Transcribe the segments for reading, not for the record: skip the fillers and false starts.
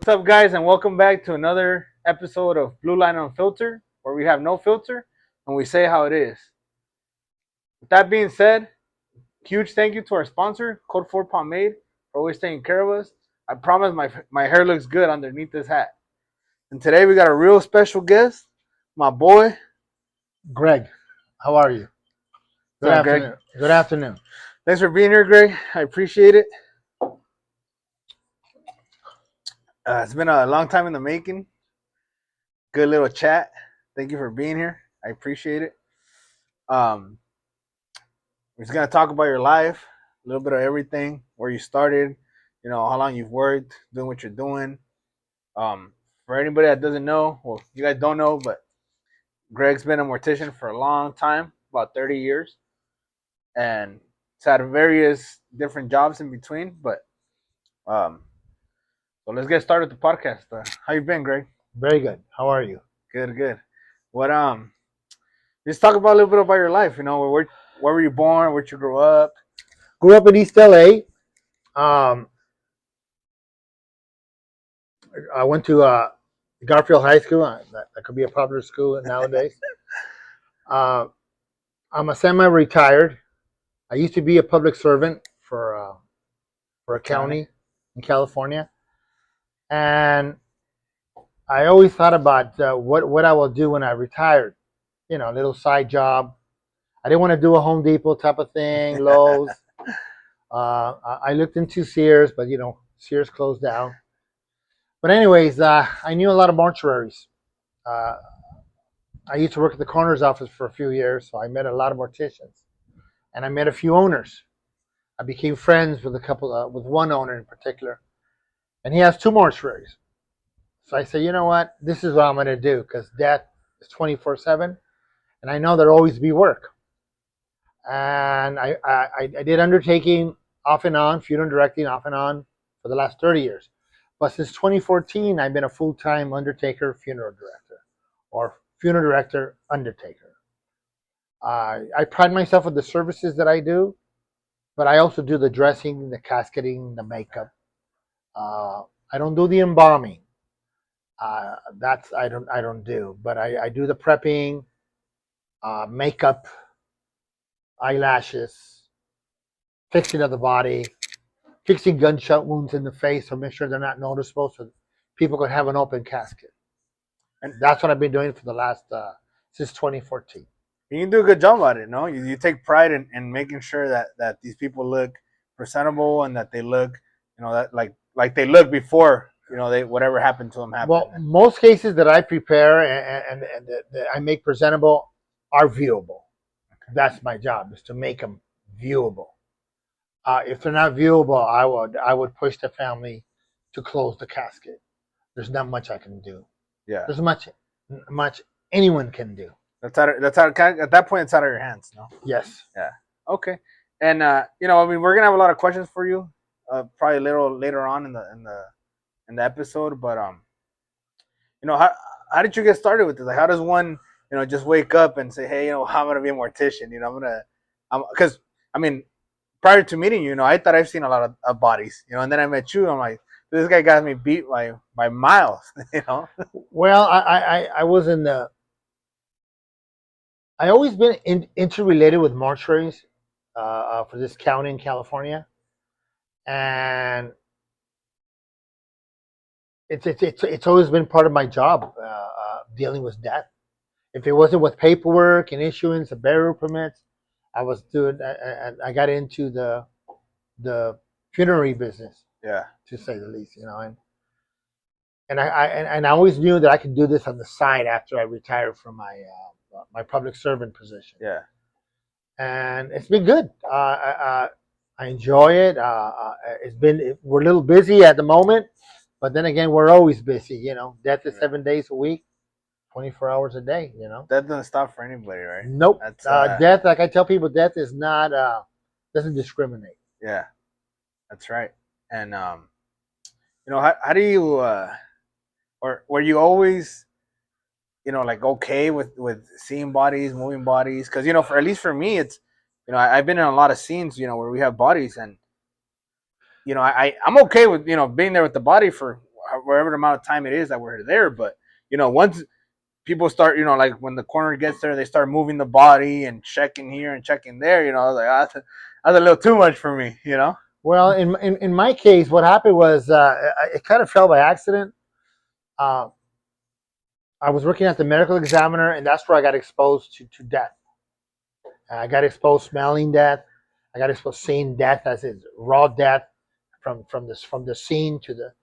What's up, guys, and welcome back to another episode of Blue Line Unfiltered, where we have no filter and we say how it is. With that being said, huge thank you to our sponsor, Code 4 Pomade, for always taking care of us. I promise my hair looks good underneath this hat. And today we got a real special guest, my boy. Greg, how are you? Good What's up, Greg? afternoon. Good afternoon. Thanks for being here, Greg. I appreciate it. It's been a long time in the making. Good little chat. Thank you for being here. I appreciate it. We're just gonna talk about your life, a little bit of everything, where you started, how long you've worked, doing what you're doing. For anybody that doesn't know, well, you guys don't know, but Greg's been a mortician for a long time, about 30 years, and it's had various different jobs in between. But so let's get started with the podcast. How you been, Greg? Very good. How are you? Good, good. What just talk about a little bit about your life. Where were you born? Where'd you grow up? Grew up in East LA. I went to Garfield High School. That could be a popular school nowadays. I'm a semi-retired. I used to be a public servant for a county in California, and I always thought about what I will do when I retired. A little side job. I didn't want to do a Home Depot type of thing, Lowe's. I looked into Sears, but Sears closed down. But anyways, I knew a lot of mortuaries. I used to work at the coroner's office for a few years, so I met a lot of morticians, and I met a few owners. I became friends with with one owner in particular, and he has two mortuaries. So I said, you know what, this is what I'm going to do, because death is 24/7, and I know there'll always be work. And I did undertaking off and on, funeral directing off and on for the last 30 years. But since 2014, I've been a full-time undertaker, funeral director, or funeral director, undertaker. I pride myself on the services that I do, but I also do the dressing, the casketing, the makeup. I don't do the embalming. That's I don't do, but I do the prepping, makeup, eyelashes, fixing of the body, fixing gunshot wounds in the face, so make sure they're not noticeable, so people can have an open casket. And that's what I've been doing for the last since 2014. You do a good job at it, no? You take pride in making sure that these people look presentable and that they look, that like they look before, they whatever happened to them happened. Well, most cases that I prepare and that I make presentable are viewable. That's my job, is to make them viewable. If they're not viewable, I would push the family to close the casket. There's not much I can do. Yeah. There's much anyone can do. That's at that point it's out of your hands, no? Yes. Yeah. Okay. And we're gonna have a lot of questions for you, probably a little later on in the episode. But how did you get started with this? Like, how does one just wake up and say, hey, I'm gonna be a mortician. Because prior to meeting you, I thought I've seen a lot of bodies, and then I met you. I'm like, this guy got me beat by miles, Well, I was in the. I always been interrelated with mortuaries for this county in California, and it's always been part of my job dealing with death. If it wasn't with paperwork and issuance of burial permits, I was doing. I got into the funerary business. Yeah, to say the least, and I always knew that I could do this on the side after I retired from my public servant position. Yeah, and it's been good. I enjoy it. We're a little busy at the moment, but then again, we're always busy. Death is 7 days a week. 24 hours a day, That doesn't stop for anybody, right? Nope. Death, like I tell people, death is not, doesn't discriminate. Yeah, that's right. And, how do you, or were you always, okay with seeing bodies, moving bodies? Because, for at least for me, it's, I've been in a lot of scenes, where we have bodies and, I'm okay with, being there with the body for whatever amount of time it is that we're there. But once people start, like when the coroner gets there, they start moving the body and checking here and checking there. I was like, that's a little too much for me. Well, in my case, what happened was it kind of fell by accident. Uh, I was working at the medical examiner, and that's where I got exposed to death. I got exposed smelling death. I got exposed seeing death as is raw death from the scene to the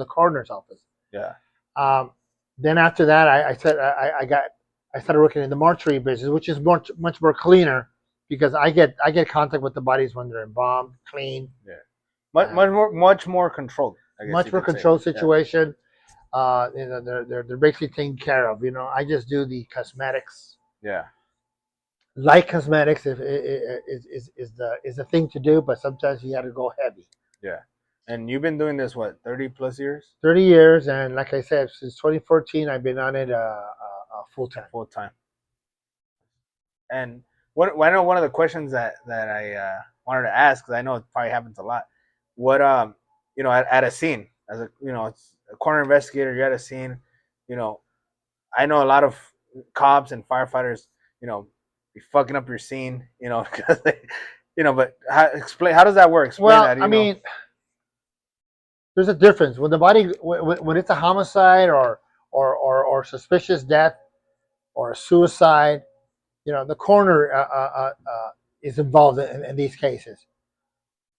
coroner's office. Yeah. Um, then after that, I started working in the mortuary business, which is much more cleaner because I get contact with the bodies when they're embalmed, clean. Yeah. Much more controlled. I guess much more controlled situation. They're basically taken care of. I just do the cosmetics. Yeah. Light cosmetics is the thing to do, but sometimes you got to go heavy. Yeah. And you've been doing this, what, 30 plus years? 30 years, and like I said, since 2014, I've been on it full time. Full time. And I know one of the questions that I wanted to ask, because I know it probably happens a lot. What at a scene, as it's a coroner investigator, you're at a scene. I know a lot of cops and firefighters, be fucking up your scene, because they, But how does that work? Explain that. I mean, there's a difference when the body when it's a homicide or suspicious death or a suicide. The coroner is involved in these cases,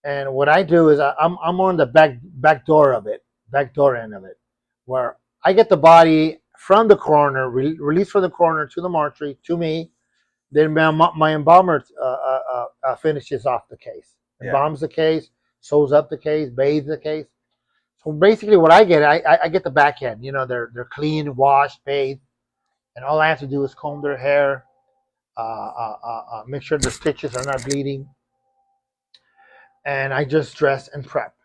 and what I do is I'm on the back door end of it, where I get the body from the coroner, released from the coroner to the mortuary to me. Then my embalmer finishes off the case, embalms the case, sews up the case, bathes the case. So basically, what I get, I get the back end. They're clean, washed, bathed, and all I have to do is comb their hair, make sure the stitches are not bleeding, and I just dress and prep.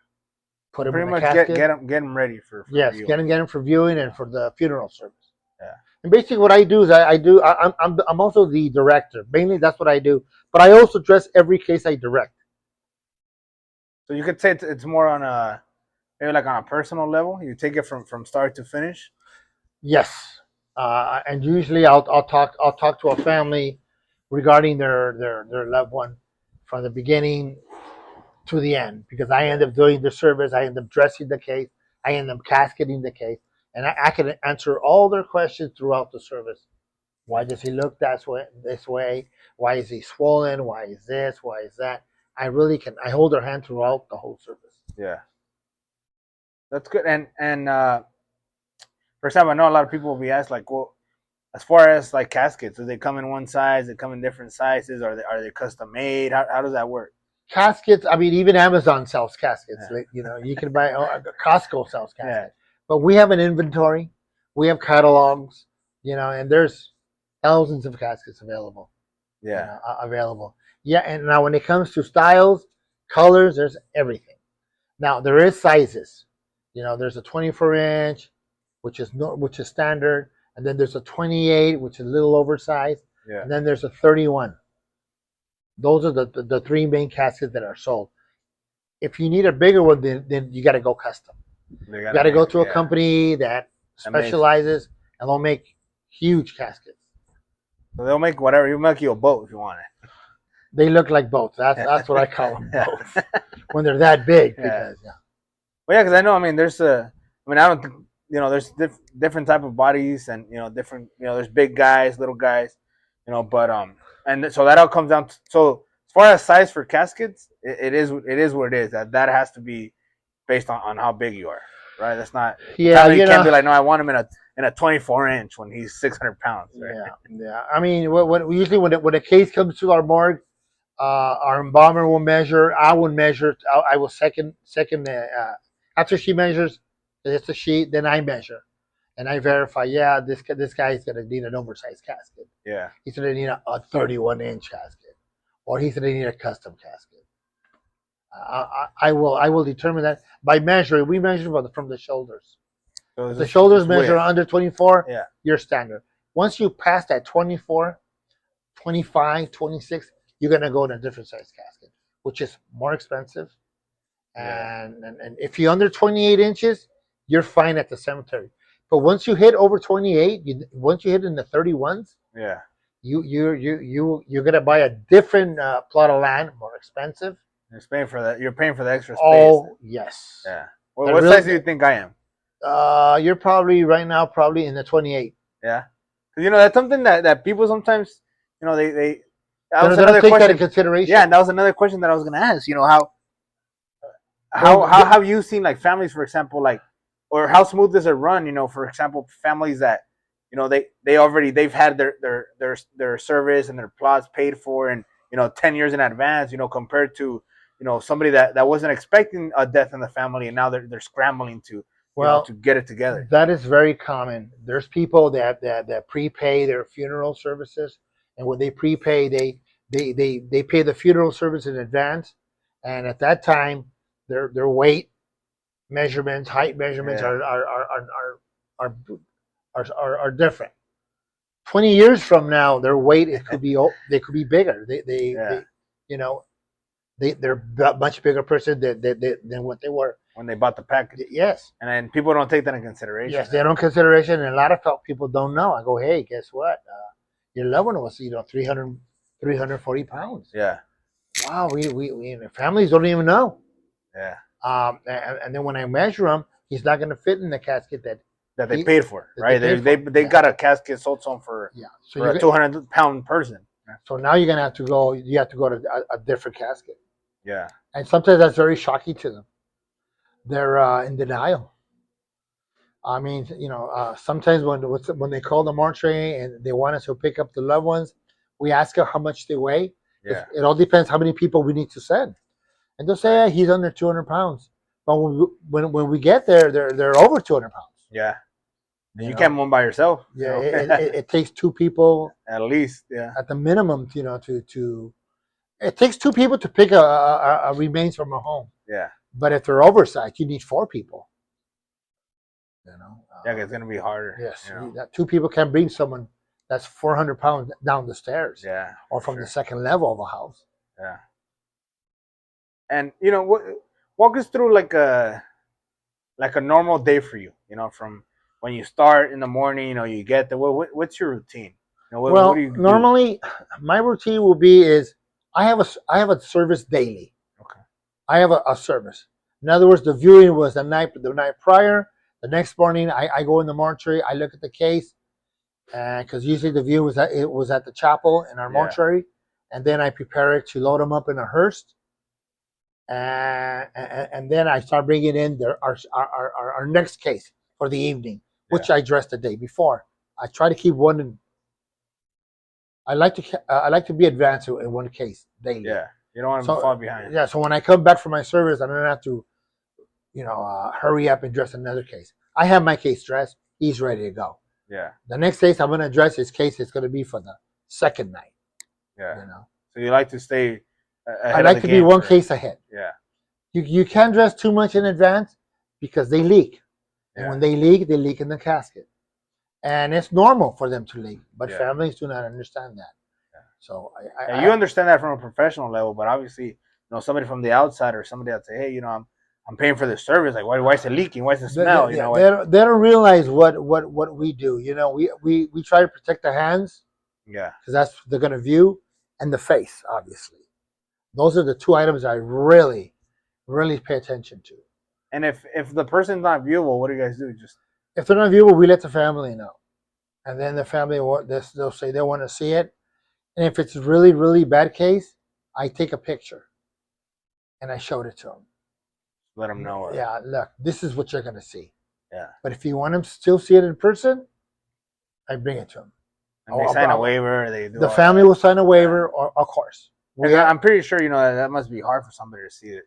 Put them pretty in the much casket. get them ready for yes, viewing. get them for viewing and for the funeral service. Yeah. And basically, what I do is I'm also the director. Mainly, that's what I do. But I also dress every case I direct. So you could say it's more on a maybe like on a personal level. You take it from start to finish. Yes, and usually I'll talk to a family regarding their loved one from the beginning to the end, because I end up doing the service, I end up dressing the case, I end up casketing the case, and I can answer all their questions throughout the service. Why does he look this way? Why is he swollen? Why is this? Why is that? I really can. I hold their hand throughout the whole service. Yeah, that's good. And for example, I know a lot of people will be asked like, well, as far as like caskets, do they come in one size? They come in different sizes? Are they custom made? How does that work? Caskets. I mean, even Amazon sells caskets. Yeah. You can buy. Costco sells caskets. Yeah. But we have an inventory. We have catalogs. And there's thousands of caskets available. Yeah. Available. Yeah, and now when it comes to styles, colors, there's everything. Now there is sizes. There's a 24-inch, which is standard, and then there's a 28, which is a little oversized, and then there's a 31. Those are the three main caskets that are sold. If you need a bigger one, then you got to go custom. You got to go to a company that specializes, and they'll make huge caskets. So they'll make whatever. You make you a boat if you want it. They look like boats. That's what I call them, boats. When they're that big. Because, Well, yeah, because I know. I mean, I don't think there's different type of bodies, and different. There's big guys, little guys, but and so that all comes down to, so as far as size for caskets, it is what it is. That has to be based on how big you are, right? That's not. Yeah, you can't be like, no, I want him in a 24-inch when he's 600 pounds. Right? Yeah. I mean, usually when a case comes to our morgue, our embalmer will measure. I will measure. I will second. After she measures, it's a sheet. Then I measure, and I verify. Yeah, this guy is gonna need an oversized casket. Yeah, he's gonna need a 31-inch casket, or he's gonna need a custom casket. I will determine that by measuring. We measure from the shoulders. So if the shoulders measure under 24, you're standard. Once you pass that 24, 25, 26, you're going to go in a different size casket, which is more expensive And if you're under 28 inches, you're fine at the cemetery. But once you hit over 28, once you hit in the 31s, Yeah. you're gonna buy a different plot of land, more expensive. You're paying for that. You're paying for the extra space. Oh yes. Yeah. Well, what size do you think I am? You're probably right now probably in the 28. Yeah. Because that's something that people sometimes they that was They don't another take that question. in consideration. Yeah, and that was another question that I was gonna ask. How have you seen like families, for example, like, or how smooth does it run? For example, families that they've had their service and their plots paid for, and 10 years in advance. Compared to somebody that wasn't expecting a death in the family, and now they're scrambling to get it together. That is very common. There's people that prepay their funeral services, and when they prepay, they pay the funeral service in advance, and at that time, their weight measurements, height measurements Yeah. are different. 20 years from now, their weight could be bigger. Yeah. They're a much bigger person than what they were when they bought the package. Yes. And then people don't take that in consideration. Yes, they don't consideration, and a lot of people don't know. I go, hey, guess what? Your loved one was 340 pounds. Yeah. Wow, we families don't even know. Yeah. And then when I measure him, he's not going to fit in the casket that they paid for, right? They got a casket sold to him for a 200-pound person. So now you're gonna have to go. You have to go to a different casket. Yeah. And sometimes that's very shocking to them. They're in denial. I mean, sometimes when they call the mortuary and they want us to pick up the loved ones, we ask them how much they weigh. Yeah. It all depends how many people we need to send. And they'll say, yeah, he's under 200 pounds. But when we get there, they're over 200 pounds. Yeah. You can't move by yourself. Yeah, it takes two people at least. Yeah. At the minimum, to it takes two people to pick a remains from a home. Yeah. But if they're oversized, you need four people. Yeah, it's gonna be harder. Yes. That two people can bring someone that's 400 pounds down the stairs. Yeah. Or from the second level of a house. Yeah. And walk us through like a normal day for you. From when you start in the morning, you get there. What's your routine? What do you normally do? My routine will be is I have a service daily. Okay. I have a service. In other words, the viewing was the night prior. The next morning, I go in the mortuary. I look at the case, because usually the view was at the chapel in our mortuary, and then I prepare it to load them up in a hearse. And then I start bringing in our next case for the evening, which I dressed the day before. I try to keep one. I like to be advanced in one case daily. Yeah, you don't want to fall behind. Yeah, so when I come back from my service, I don't have to, hurry up and dress another case. I have my case dressed. He's ready to go. Yeah. The next case I'm going to address his case is going to be for the second night. Yeah. So you like to stay. I like to be one case ahead. Yeah. You can't dress too much in advance because they leak. And when they leak in the casket. And it's normal for them to leak, but families do not understand that. Yeah. So you understand that from a professional level, but obviously, somebody from the outside or somebody that say, hey, I'm paying for this service. Like, why is it leaking? Why is it smell? They don't realize what we do. We try to protect the hands. Yeah. Because that's what they're going to view, and the face, obviously. Those are the two items I really, really pay attention to. And if the person's not viewable, what do you guys do? If they're not viewable, we let the family know. And then the family, they'll say they want to see it. And if it's a really, really bad case, I take a picture. And I showed it to them. Let them know. Yeah, look, this is what you're going to see. Yeah. But if you want them to still see it in person, I bring it to them. And they sign a waiver. They do the family will sign a waiver, or of course. I'm pretty sure, that must be hard for somebody to see it,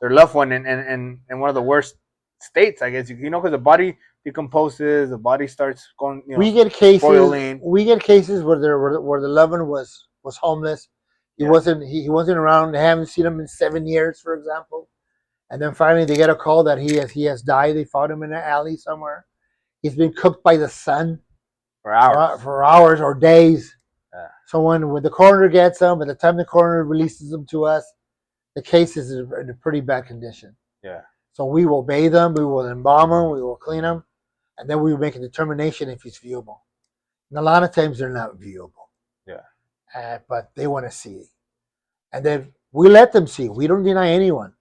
their loved one in one of the worst states, I guess, because the body decomposes, the body starts going, we get cases spoiling. We get cases where the loved one was homeless. He wasn't around. They haven't seen him in 7 years, for example. And then finally they get a call that he has died. They found him in an alley somewhere. He's been cooked by the sun for hours or days. Yeah. So when the coroner gets him, by the time the coroner releases him to us, the case is in a pretty bad condition. Yeah. So we will bathe them, we will embalm them, we will clean them, and then we will make a determination if he's viewable. And a lot of times they're not viewable, Yeah. but they want to see. And then we let them see. We don't deny anyone,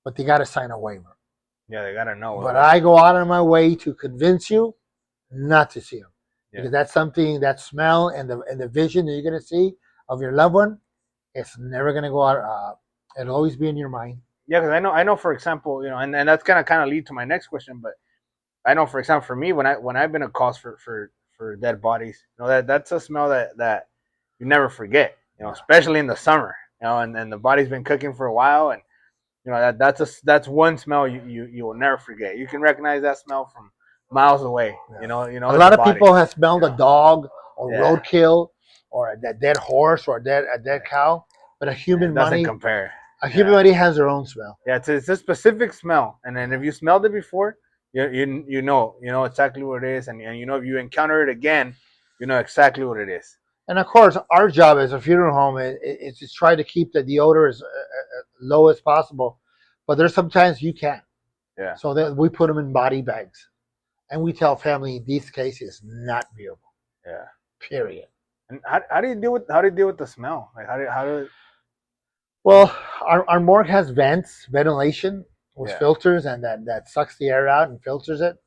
but they got to sign a waiver. Yeah, they gotta know. But I go out of my way to convince you not to see them. Yeah. Because that's something, that smell and the vision that you're going to see of your loved one, it's never going to go out. It'll always be in your mind. Yeah, because I know, for example, and that's gonna kind of lead to my next question, but I know, for example, for me, when I've been a cause for dead bodies, that's a smell that you never forget, especially in the summer, and the body's been cooking for a while, and that's one smell you will never forget. You can recognize that smell from miles away. Yeah. A lot of people have smelled a dog or Yeah. roadkill or a dead horse or a dead cow, but a human doesn't body compare. a human body has their own smell. Yeah, it's a specific smell, and then if you smelled it before, you know exactly what it is, and if you encounter it again, you know exactly what it is. And of course, our job as a funeral home is to try to keep the odor as low as possible. But there's sometimes you can't. Yeah. So that we put them in body bags, and we tell family these cases not viewable. Yeah. Period. And how do you deal with the smell? Like how do Well, our morgue has vents, ventilation with Yeah. filters, and that sucks the air out and filters it.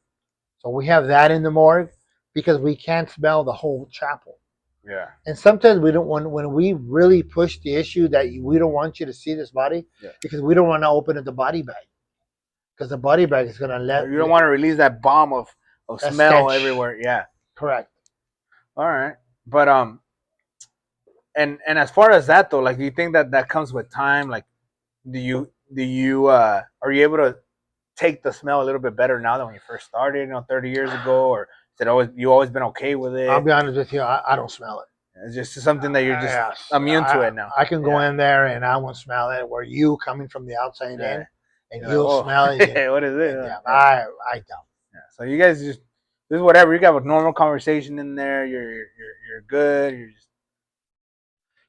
So we have that in the morgue because we can't smell the whole chapel. Yeah. And sometimes we don't want, when we really push the issue that we don't want you to see this body, Yeah. because we don't want to open up the body bag, because the body bag is going to let You don't want to release that bomb of a smell stench. everywhere. Yeah. Correct. All right. But and as far as that though, like, do you think that comes with time? Like, do you are you able to take the smell a little bit better now than when you first started, 30 years ago, or is it always been okay with it? I'll be honest with you, I don't smell it. It's just something that you're just Yes. immune to it now. I can go in there and I won't smell it. Where you coming from the outside Yeah. in, and You're you'll like, smell it. What is it? Yeah, Yeah. I don't. Yeah. So you guys just this is whatever. You got a normal conversation in there. You're good. You're just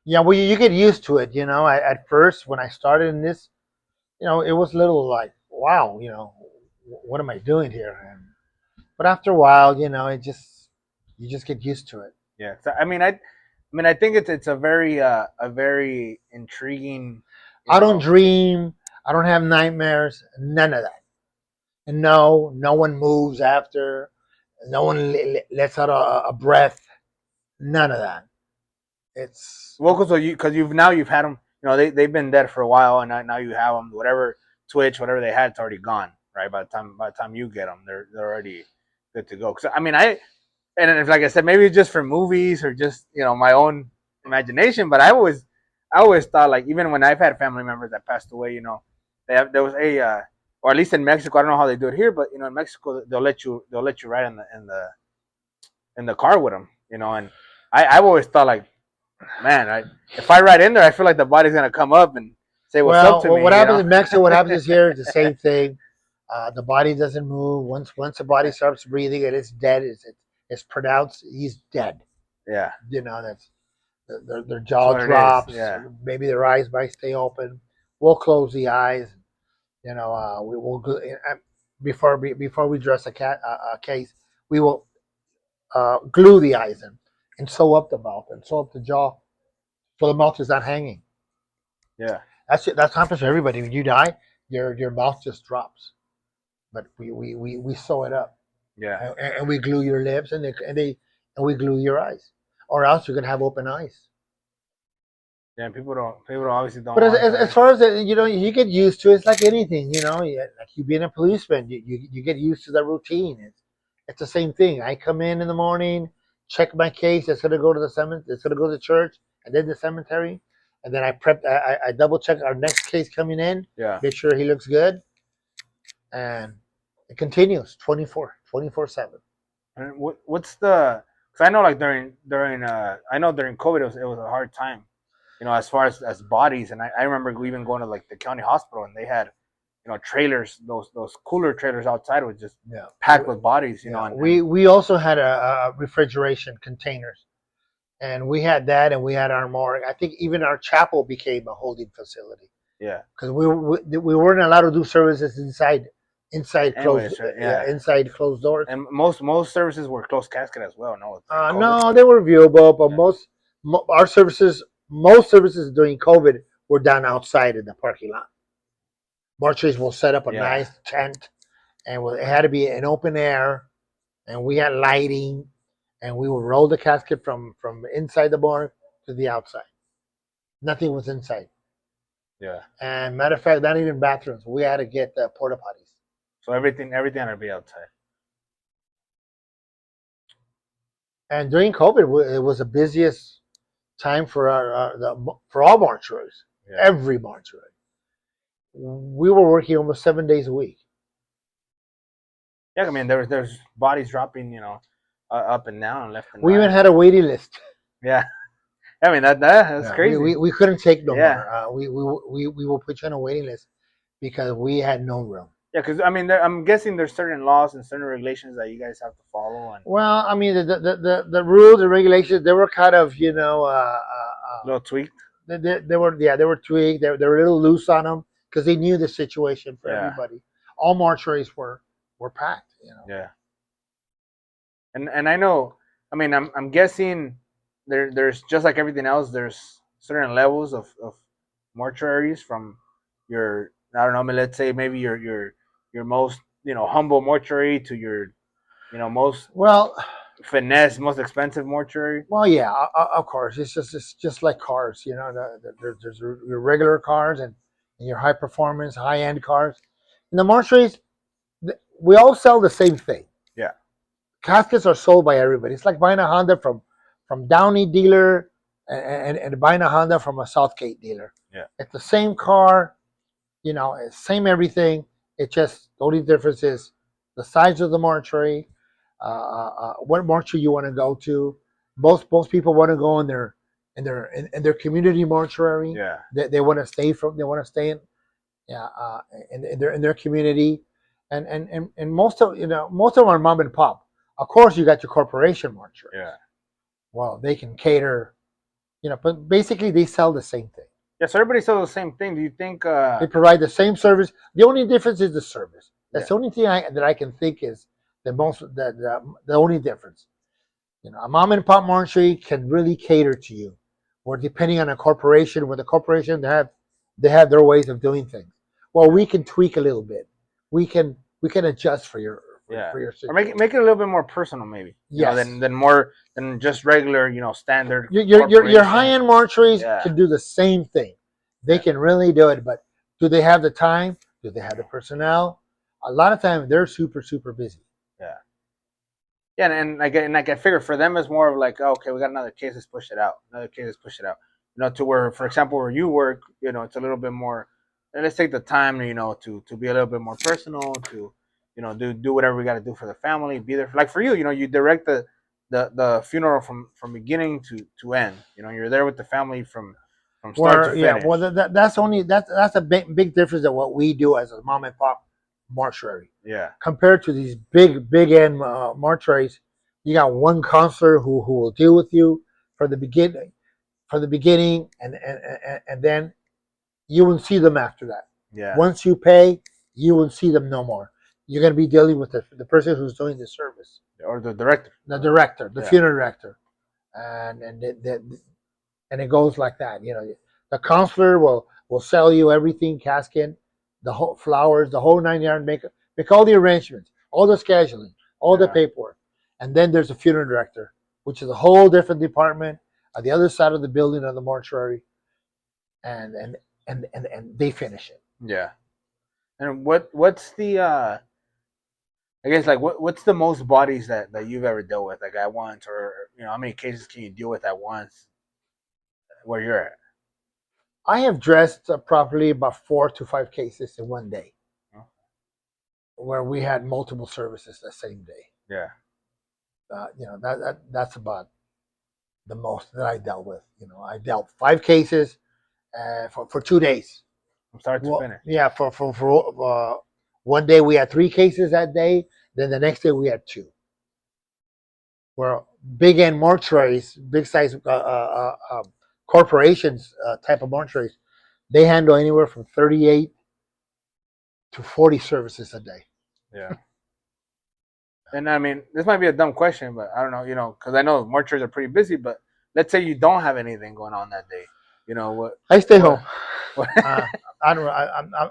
Yeah, well, you get used to it. At first when I started in this, it was a little like, wow, what am I doing here? But after a while, you just get used to it. yeah. So, I think it's a very intriguing. I don't dream. I don't have nightmares. None of that. And no one moves after. No one lets out a breath. None of that. It's Well, because you've had them. They've been dead for a while, and now you have them. Whatever twitch, whatever they had, it's already gone. Right by the time you get them, they're already good to go. Because and if, like I said, maybe it's just for movies or just my own imagination. But I always thought, like, even when I've had family members that passed away, there was or at least in Mexico, I don't know how they do it here, but in Mexico they'll let you ride in the car with them, and I've always thought, like, man, if I ride in there, I feel like the body's gonna come up and say what's up to me. What happens in Mexico, what happens here is the same thing. The body doesn't move. Once the body starts breathing, it is dead. It's pronounced he's dead. Yeah. That's their jaw drops. Yeah. Maybe their eyes might stay open. We'll close the eyes. We will before we dress a case, we will glue the eyes in and sew up the mouth and sew up the jaw, so the mouth is not hanging. Yeah. That happens to everybody. When you die, your mouth just drops. But we sew it up. Yeah. And we glue your lips and we glue your eyes, or else you're gonna have open eyes. Yeah, people obviously don't. But as far as you get used to it. It's like anything, like you being a policeman, you get used to the routine. It's the same thing. I come in the morning, check my case. It's gonna go to the cemetery. It's gonna go to the church, and then the cemetery, and then I double check our next case coming in. Yeah. Make sure he looks good, and it continues 24/7. And what's the? Because I know, like, during COVID, it was a hard time. As far as bodies, and I remember even going to, like, the county hospital, and they had, trailers, those cooler trailers outside was just packed with bodies, And we also had a refrigeration containers, and we had that, and we had our morgue. I think even our chapel became a holding facility. Yeah. because we weren't allowed to do services inside closed Anyways, yeah. inside closed doors. And most services were closed casket as well. No, during COVID. No, they were viewable, but Yeah. our services, most services during COVID were done outside in the parking lot. Mortuaries will set up a Yeah. nice tent, and it had to be in open air, and we had lighting, and we would roll the casket from inside the barn to the outside. Nothing was inside. Yeah. And matter of fact, not even bathrooms. We had to get the porta potties. So everything had to be outside. And during COVID, it was the busiest time for for all mortuaries, Yeah. every mortuary. We were working almost 7 days a week. Yeah, I mean there's bodies dropping, up and down and left and We right. even had a waiting list. Yeah. I mean that's Yeah, crazy. we couldn't take no Yeah. more. We will put you on a waiting list because we had no room. Yeah, because I mean, I'm guessing there's certain laws and certain regulations that you guys have to follow, and Well, I mean the rules and regulations, they were kind of a little tweaked. they were tweaked. They were a little loose on them because they knew the situation for Yeah. everybody. All mortuaries were packed. Yeah. And I know, I mean, I'm guessing there's just like everything else. There's certain levels of mortuaries from your, I don't know, I mean, let's say maybe your most humble mortuary to your most Well, most expensive mortuary. Well, yeah, of course. It's just like cars, there's your regular cars and your high performance, high end cars. In the mortuaries, we all sell the same thing. Yeah. Caskets are sold by everybody. It's like buying a Honda from Downey dealer and buying a Honda from a Southgate dealer. Yeah. It's the same car, it's same everything. It just the only difference is the size of the mortuary, what mortuary you want to go to. Most people want to go in their community mortuary. Yeah. They want to stay in in their community, and most of most of them are mom and pop. Of course, you got your corporation mortuary. Yeah. Well, they can cater, but basically they sell the same thing. Yeah. So everybody sells the same thing. Do you think? They provide the same service. The only difference is the service. That's Yeah. the only thing that I can think is the only difference. A mom and pop mortuary can really cater to you, or depending on a corporation, with a corporation they have their ways of doing things. Well, we can tweak a little bit. We can adjust for your Yeah. for your Or situation. make it a little bit more personal, maybe. Yes. Than just regular, standard. Your corporation. high end mortuaries Yeah. can do the same thing. They Yeah. can really do it, but do they have the time? Do they have the personnel? A lot of times they're super busy. Yeah. Yeah, and I figure for them it's more of like, oh, okay, we got another case, let's push it out. Another case, let's push it out. To where, for example, where you work, it's a little bit more. Let's take the time, to be a little bit more personal, to, do whatever we got to do for the family, be there. Like for you, you direct the funeral from beginning to end. You're there with the family from start to finish. Well, that's a big difference of what we do as a mom and pop mortuary. Yeah. Compared to these big end mortuaries, you got one counselor who will deal with you from the beginning, and then you won't see them after that. Yeah. Once you pay, you won't see them no more. You're going to be dealing with the person who's doing the service, Or the director. the director, the Yeah. funeral director, and it goes like that. The counselor will sell you everything, casket, the whole flowers, the whole 9 yard, make all the arrangements, all the scheduling, all the Yeah. paperwork, and then there's a funeral director, which is a whole different department on the other side of the building of the mortuary, and they finish it. Yeah. And what's the I guess like what's the most bodies that you've ever dealt with like at once, or how many cases can you deal with at once where you're at? I have dressed probably about 4 to 5 cases in one day, Oh. where we had multiple services the same day. Yeah. That's about the most that I dealt with. I dealt 5 cases for 2 days. From start to finish. Yeah, for one day we had 3 cases that day. Then the next day we had 2. Where big end mortuaries, big size corporations type of mortuaries, They handle anywhere from 38 to 40 services a day. Yeah. And I mean, this might be a dumb question, but I don't know, because I know mortuaries are pretty busy. But let's say you don't have anything going on that day. What? I stay What? home. What? I don't.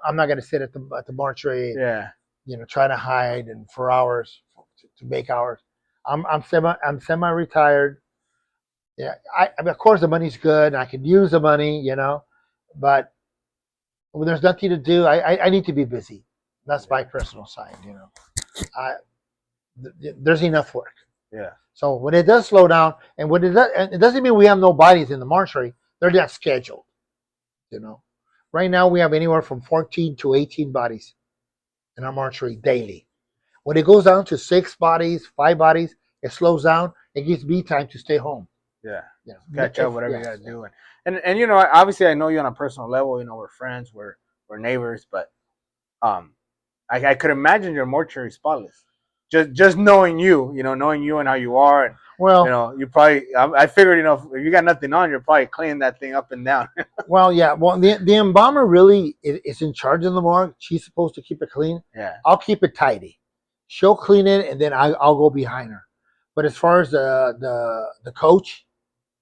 I'm not going to sit at the mortuary. Yeah. Trying to hide and for hours to make hours. I'm semi retired. Yeah, I mean, of course the money's good. And I can use the money, but when there's nothing to do, I need to be busy. That's my personal side. I there's enough work. Yeah. So when it does slow down, and when it doesn't mean we have no bodies in the mortuary. They're not scheduled. Right now we have anywhere from 14 to 18 bodies in our mortuary daily. When it goes down to 6 bodies, 5 bodies, it slows down. It gives me time to stay home. Yeah. Catch up whatever you Yes, gotta do. And obviously I know you on a personal level. We're friends. We're neighbors. But I could imagine your mortuary spotless. Just knowing knowing you and how you are, and Well, you probably. I figured if you got nothing on, you're probably cleaning that thing up and down. well, yeah. Well, the embalmer really is in charge of the morgue. She's supposed to keep it clean. Yeah. I'll keep it tidy. She'll clean it, and then I'll go behind her. But as far as the coach,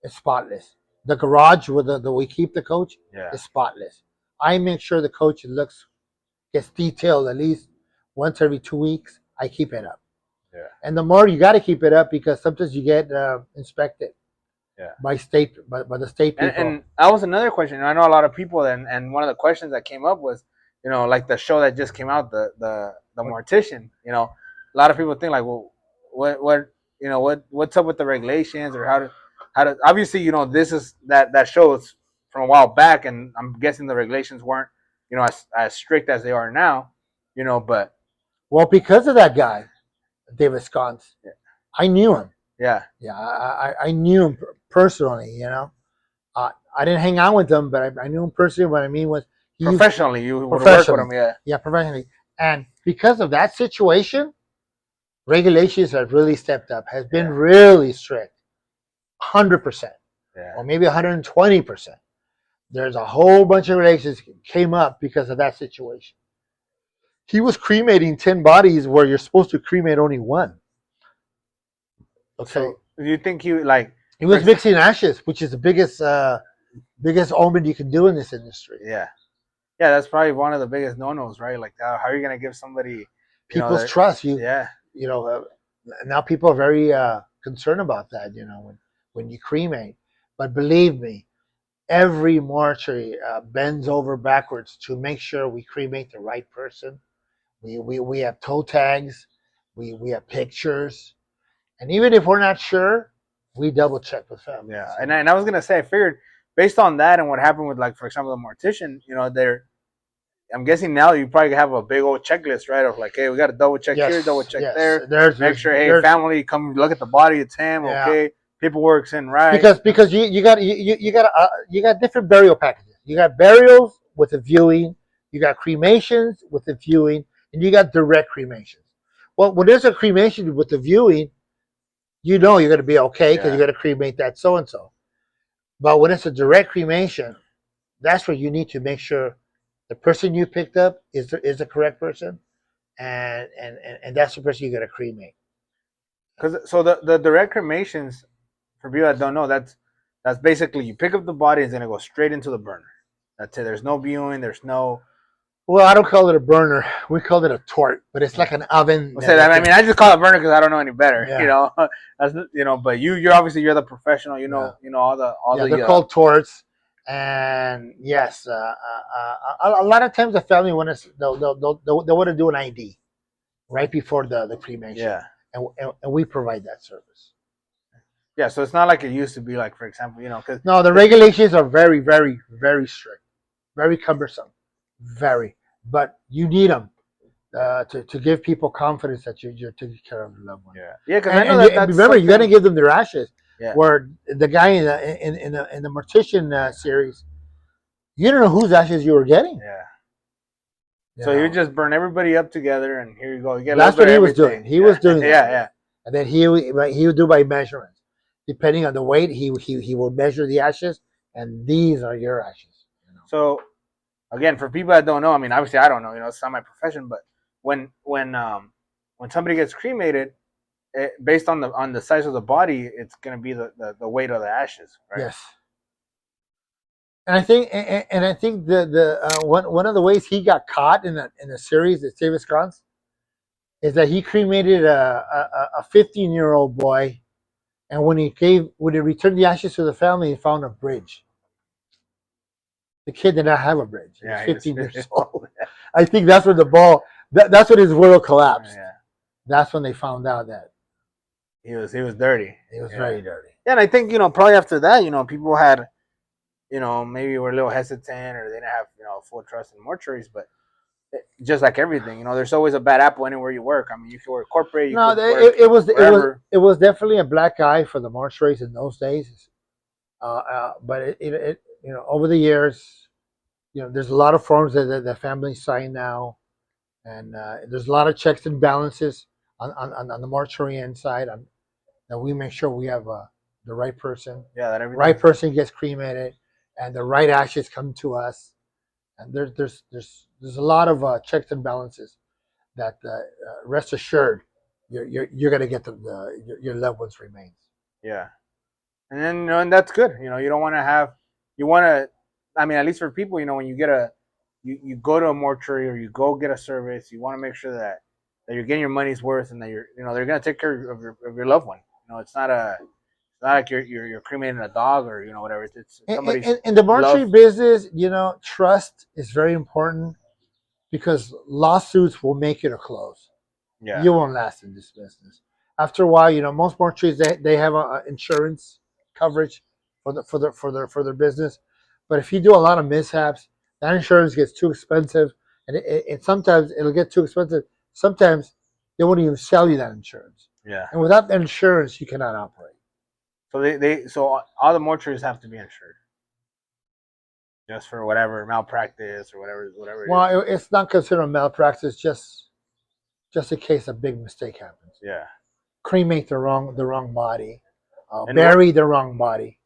it's spotless. The garage where the we keep the coach Yeah. is spotless. I make sure the coach gets detailed at least once every 2 weeks. I keep it up. Yeah. And the more you got to keep it up because sometimes you get inspected. Yeah. By the state people. And that was another question. I know a lot of people, and one of the questions that came up was, like the show that just came out, the Mortician. A lot of people think like, well, what's up with the regulations, or how to obviously this is that show is from a while back, and I'm guessing the regulations weren't as strict as they are now, but well, because of that guy, David Sconce, yeah. I knew him. Yeah. Yeah, I knew him personally. I didn't hang out with him, but I knew him personally. What I mean was professionally, you would work with him. Yeah. Yeah, professionally, and because of that situation, regulations have really stepped up. Has been really strict, 100%, or maybe 120%. There's a whole bunch of regulations came up because of that situation. He was cremating 10 bodies where you're supposed to cremate only one. Okay. So do you think he was mixing ashes, which is the biggest omen you can do in this industry. Yeah. Yeah, that's probably one of the biggest no-nos, right? Like, how are you going to give somebody people's trust? Yeah. Now people are very concerned about that, when you cremate. But believe me, every mortuary bends over backwards to make sure we cremate the right person. We have toe tags, we have pictures, and even if we're not sure, we double check with families. Yeah, and I was gonna say, I figured based on that and what happened with, like, for example, the Mortician, I'm guessing now you probably have a big old checklist, right? Of like, hey, we got to double check here, double check there. Make sure, hey, family, come look at the body. It's him. Yeah. Okay, paperwork's in right. Because you got different burial packages. You got burials with a viewing. You got cremations with a viewing, and you got direct cremations. Well, when there's a cremation with the viewing, you're going to be okay because you're going to cremate that so and so. But when it's a direct cremation, that's where you need to make sure the person you picked up is the correct person, and that's the person you're going to cremate. So the direct cremations, for people that don't know, that's basically you pick up the body and then it goes straight into the burner. That's it. There's no viewing. There's no. Well, I don't call it a burner. We call it a tort, but it's like an oven. I just call it burner because I don't know any better. Yeah. That's But you're obviously the professional. You know all the. They're called torts, and yes, a lot of times the family want to they want to do an ID right before the cremation. Yeah. And we provide that service. Yeah, so it's not like it used to be. Like, for example, because no, the regulations are very, very, very strict, very cumbersome, very. But you need them to give people confidence that you're taking care of their loved one. Yeah, yeah. Because I know that. Remember, you got to give them their ashes. Yeah. Where the guy in the Mortician series, you don't know whose ashes you were getting. Yeah. So you just burn everybody up together, and here you go. You get that's what he was doing. He was doing that. Yeah. And then he would do by measurements, depending on the weight. He will measure the ashes, and these are your ashes. So again, for people that don't know, I mean, obviously I don't know, it's not my profession, but when somebody gets cremated, based on the size of the body, it's gonna be the weight of the ashes, right? Yes. And I think the one of the ways he got caught in the series, the Davis Grants, is that he cremated a 15-year-old boy, and when he returned the ashes to the family, he found a bridge. The kid did not have a bridge. He was Yeah, 15 years old. I think that's when that's when his world collapsed. Yeah, That's when they found out that he was dirty. he was Yeah. very dirty. Yeah, and I think probably after that, people had maybe were a little hesitant or they didn't have full trust in mortuaries, but just like everything, there's always a bad apple anywhere you work. I mean, you could work corporate, you No, could work wherever. it was definitely a black eye for the mortuaries in those days. But over the years, there's a lot of forms that families sign now, and there's a lot of checks and balances on the mortuary inside, that we make sure we have the right person. Yeah, that Right person gets cremated, and the right ashes come to us. And there's a lot of checks and balances that rest assured you're gonna get your loved ones' remains. Yeah, and then and that's good. You don't want to have you want to. I mean, at least for people, when you get you go to a mortuary or you go get a service, you want to make sure that you're getting your money's worth and that they're gonna take care of your loved one. It's not like you're cremating a dog or whatever. It's somebody's In the mortuary love. business, trust is very important, because lawsuits will make it a close. Yeah, You won't last in this business. After a while, most mortuaries they have a insurance coverage for their business, but if you do a lot of mishaps, that insurance gets too expensive, and sometimes it'll get too expensive. Sometimes they won't even sell you that insurance, yeah. and without that insurance, you cannot operate. So so all the mortuaries have to be insured, just for whatever malpractice or whatever it is. Well, it's not considered malpractice, just in case a big mistake happens. Yeah. Cremate the wrong body, And bury the wrong body,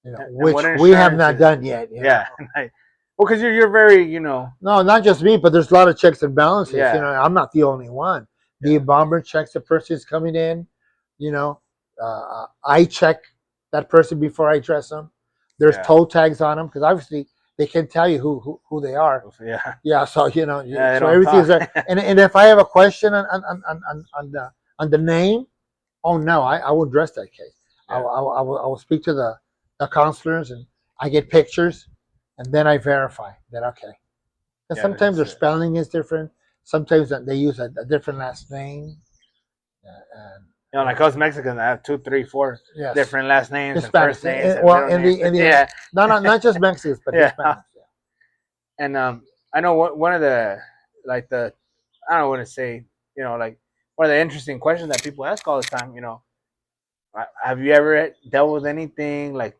and which what we have insurance not is- done yet. Yeah. Well, because you're very No, not just me, but there's a lot of checks and balances. Yeah. I'm not the only one. The Yeah. embalmer checks the person's coming in. I check that person before I dress them. There's Yeah. toe tags on them, because obviously they can tell you who they are. Yeah. Yeah, so Yeah, they so don't everything's talk. there. And if I have a question on the name, oh no, I won't dress that case. Yeah. I will speak to the counselors, and I get pictures, and then I verify that, okay. Because Yeah, sometimes their that's it. spelling is different. Sometimes they use a different last name. And Like us Mexicans, I have 2, 3, 4 yes, different last names and Hispanics. first names. And Well, middle names. Yeah. not just Mexicans, but Yeah. Hispanics. Yeah. And I know one of the I don't want to say like one of the interesting questions that people ask all the time. Have you ever dealt with anything like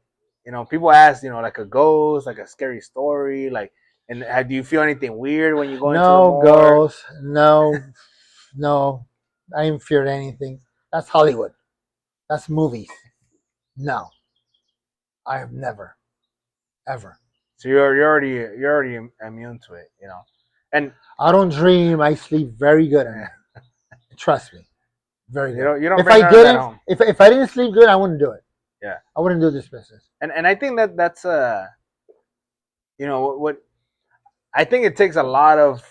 people ask like a ghost, like a scary story, like, and do you feel anything weird when you go into the No morgue? ghosts. No. I ain't feared anything. That's Hollywood. That's movies. No, I have never, ever. So you're already immune to it, and I don't dream. I sleep very good at night. Trust me, very good. you don't If bring I none of that didn't, home. if I didn't sleep good, I wouldn't do it. Yeah, I wouldn't do this business. and I think that's what I think it takes a lot of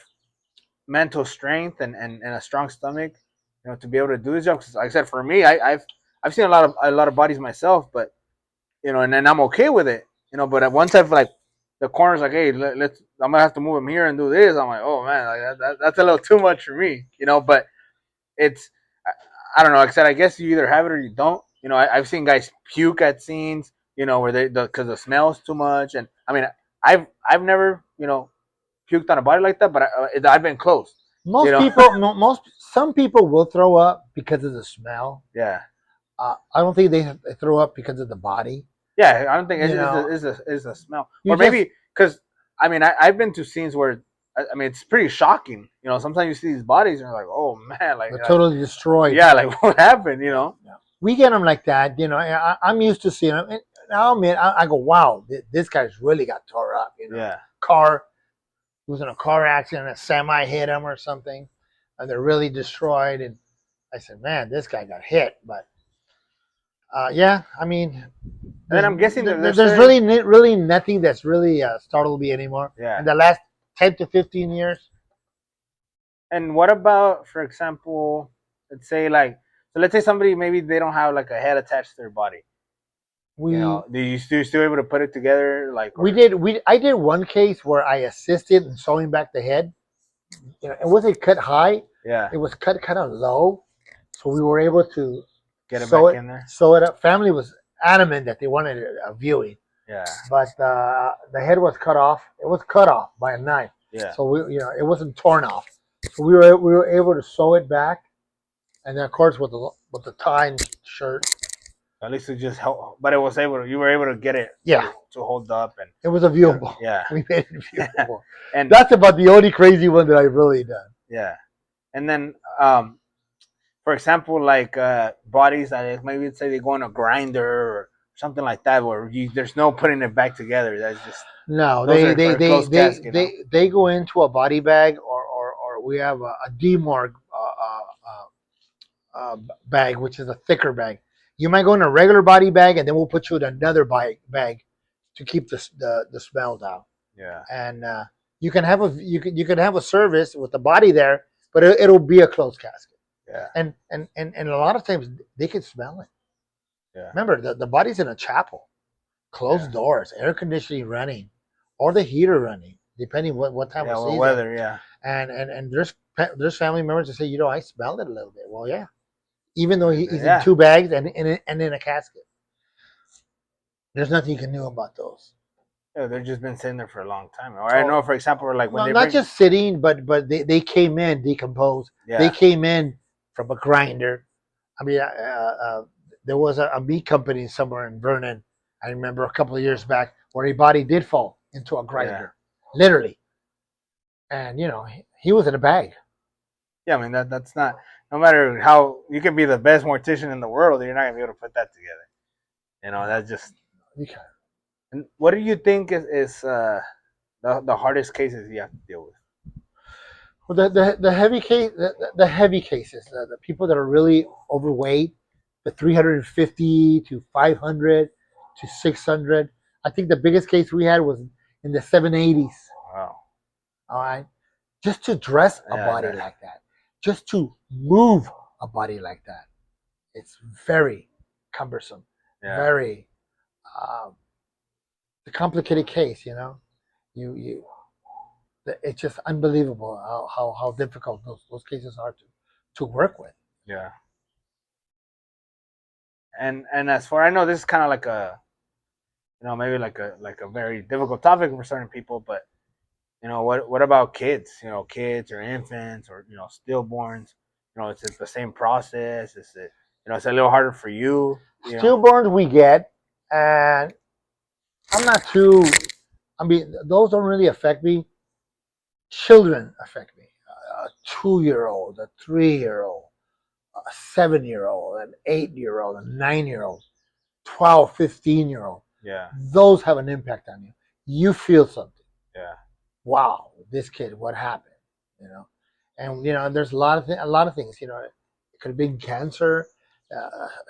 mental strength and a strong stomach, to be able to do this job. Because like I said, for me, I've seen a lot of bodies myself, but and then I'm okay with it, But once I've like the coroner's like, hey, let's I'm gonna have to move him here and do this. I'm like, oh man, like that's a little too much for me, But it's I don't know. Like I said, I guess you either have it or you don't. I've seen guys puke at scenes, where because the smell's too much, and I mean, I've never puked on a body like that, but I've been close. Some people will throw up because of the smell. Yeah. I don't think they throw up because of the body. Yeah, I don't think it's a smell, or maybe because I mean I've been to scenes where I mean it's pretty shocking. Sometimes you see these bodies and you're like, oh man, like they're totally destroyed. Yeah, like what happened? We get them like that. I'm used to seeing them. And I go, wow, this guy's really got tore up. Yeah. Car he was in a car accident, a semi hit him or something, and they're really destroyed. And I said, man, this guy got hit. But yeah, I mean, And then I'm guessing that there's there's certain, really nothing that's really startled me anymore. yeah. In the last 10 to 15 years, And what about, for example, let's say like, so let's say somebody maybe they don't have like a head attached to their body. You we know, do you still able to put it together? Like, or, I did one case where I assisted in sewing back the head. It wasn't cut high; yeah, it was cut kind of low, so we were able to get it back in there. sew it up. Family was adamant that they wanted a viewing, Yeah, but the head was cut off. It was cut off by a knife, yeah. so it wasn't torn off. So we were able to sew it back, and then of course with the tie and shirt. At least it just helped, but it was able. You were able to get it. Yeah, to hold up and it was a viewable. yeah, We made it viewable. and That's about the only crazy one that I've really done. yeah, and then for example, like bodies that maybe say they go in a grinder or something like that, where there's no putting it back together. That's just No, those are closed casket. they go into a body bag or we have a demorg bag, which is a thicker bag. You might go in a regular body bag, and then we'll put you in another bag to keep the smell down. Yeah, And you can have a service with the body there, but it'll be a closed casket. yeah, And a lot of times they can smell it. yeah. Remember, the body's in a chapel, closed Yeah. doors, air conditioning running, or the heater running, depending what time Yeah, of well, season. weather, yeah. And there's family members that say, I smelled it a little bit. Well, yeah, even though he's Yeah. in two bags and in a casket, there's nothing you can do about those. Yeah, they've just been sitting there for a long time. Or I know, for example, like when Well, they not bring, just sitting, but they came in decomposed. yeah, They came in from a grinder. I mean, there was a meat company somewhere in Vernon. I remember a couple of years back where a body did fall into a grinder, literally. And he was in a bag. yeah. I mean that's not. No matter how you can be the best mortician in the world, you're not gonna be able to put that together. That's just. Okay. And what do you think is the hardest cases you have to deal with? Well, the heavy case, the heavy cases, the people that are really overweight, the 350 to 500 to 600. I think the biggest case we had was in the 780s. Wow. All right, just to dress a body like that, just to move a body like that, it's very cumbersome, very the complicated case. You it's just unbelievable how difficult those cases are to work with. Yeah. And as far I know, this is kind of like a, maybe like a very difficult topic for certain people, but what about kids? Kids or infants or stillborns. It's the same process. It's it's a little harder for you. Stillborns we get, and I'm not too. I mean, those don't really affect me. Children affect me. A 2-year-old, a 3-year-old, a 7-year-old, an 8-year-old, a 9-year-old, 12, 15-year-old. Yeah. Those have an impact on you. You feel something. Yeah. Wow, this kid, what happened? And there's a lot of things. It could have been cancer,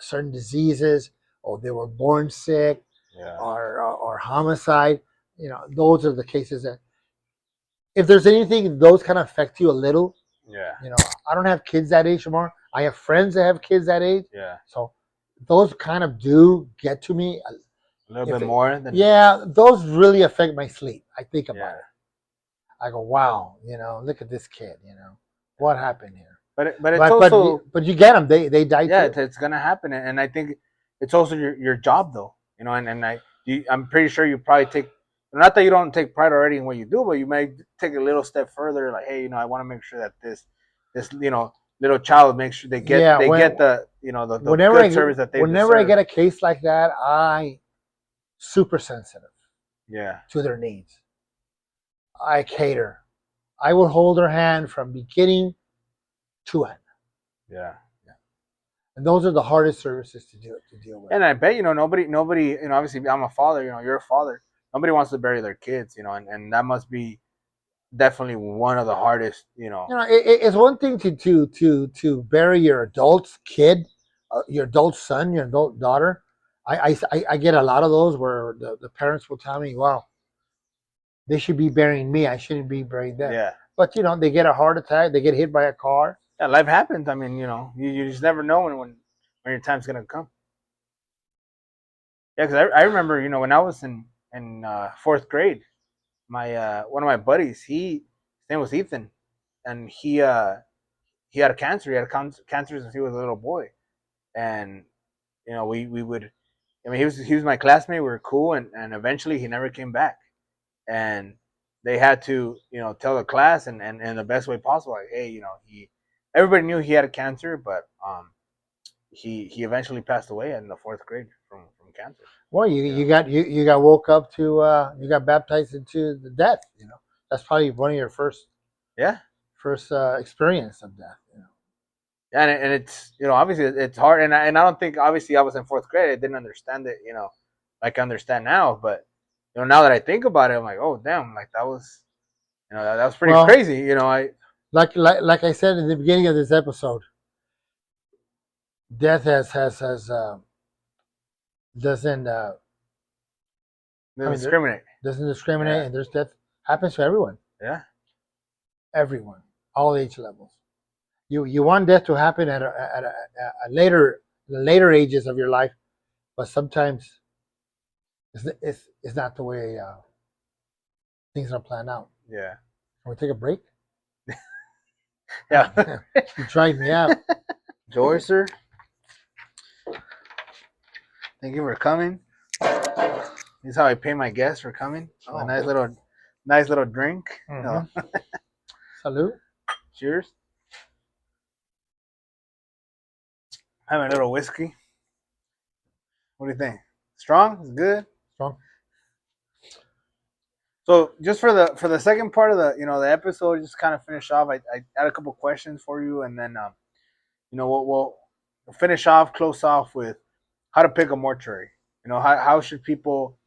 certain diseases, or they were born sick, or homicide. Those are the cases that, if there's anything, those kind of affect you a little. Yeah. I don't have kids that age anymore. I have friends that have kids that age. Yeah. So those kind of do get to me a little bit more than. Yeah, those really affect my sleep. I think about it. I go, wow, look at this kid. What happened here? But it's also. But you get them. They die. Yeah, too. it's gonna happen, and I think it's also your job though. And I'm pretty sure you probably take. Not that you don't take pride already in what you do, but you may take a little step further. Like, hey, I want to make sure that this little child makes sure they get get the the good service that they. Whenever I get a case like that, I super sensitive. Yeah. To their needs. I cater. I will hold their hand from beginning to end. Yeah. And those are the hardest services to deal with. And I bet nobody obviously I'm a father. You're a father. Nobody wants to bury their kids. And that must be definitely one of the hardest. It's one thing to bury your adult kid, your adult son, your adult daughter. I get a lot of those where the parents will tell me, "Well, they should be burying me. I shouldn't be burying them." Yeah. But they get a heart attack, they get hit by a car. Yeah, life happens. I mean, you just never know when your time's gonna come. Yeah, because I remember, when I was in fourth grade, my one of my buddies, his name was Ethan, and he had a cancer. He had cancer since he was a little boy, and we would. I mean, he was my classmate. We were cool, and eventually he never came back, and they had to tell the class and in the best way possible, like, hey, he everybody knew he had a cancer, but he eventually passed away in the fourth grade from cancer. Well, you got woke up to you got baptized into the death. That's probably one of your Yeah. first experience of death. And it's obviously it's hard, and I don't think, obviously, I was in fourth grade. I didn't understand it, like I understand now. But now that I think about it, I'm like, oh damn, like that was that was pretty crazy. I like I said in the beginning of this episode, death has doesn't didn't discriminate. Doesn't discriminate, and there's death happens to everyone. Yeah. Everyone, all age levels. You want death to happen at a later ages of your life, but sometimes it's not the way things are planned out. Yeah. Can we take a break? Yeah. You tried me out. Joy, sir. Thank you for coming. This is how I pay my guests for coming. Oh. A nice little drink. Mm-hmm. Salute. Cheers. Have a little whiskey. What do you think? Strong? It's good. Strong. So just for the second part of the episode, just kind of finish off. I had a couple questions for you, and then we'll finish off, close off with how to pick a mortuary. How should people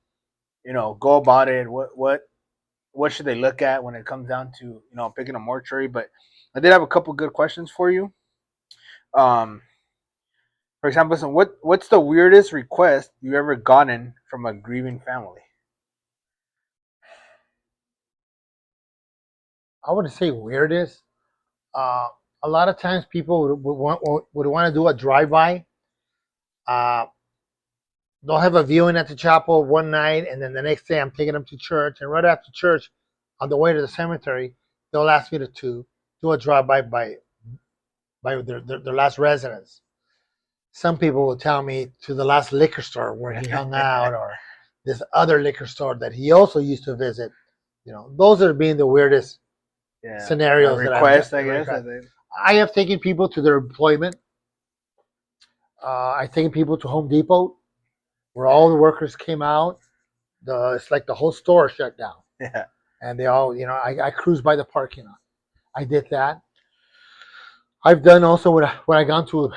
go about it? What should they look at when it comes down to picking a mortuary? But I did have a couple good questions for you. For example, so what's the weirdest request you ever gotten from a grieving family? I wouldn't say weirdest. A lot of times people would want to do a drive-by. Uh, they'll have a viewing at the chapel one night, and then the next day I'm taking them to church. And right after church, on the way to the cemetery, they'll ask me to do a drive-by by their last residence. Some people will tell me to the last liquor store where he hung out, or this other liquor store that he also used to visit. Those are being the weirdest scenarios. Request, I guess. I have taken people to their employment. I've taken people to Home Depot, where all the workers came out. It's like the whole store shut down. Yeah. And they all, I cruised by the parking lot. I did that. I've done also when I gone to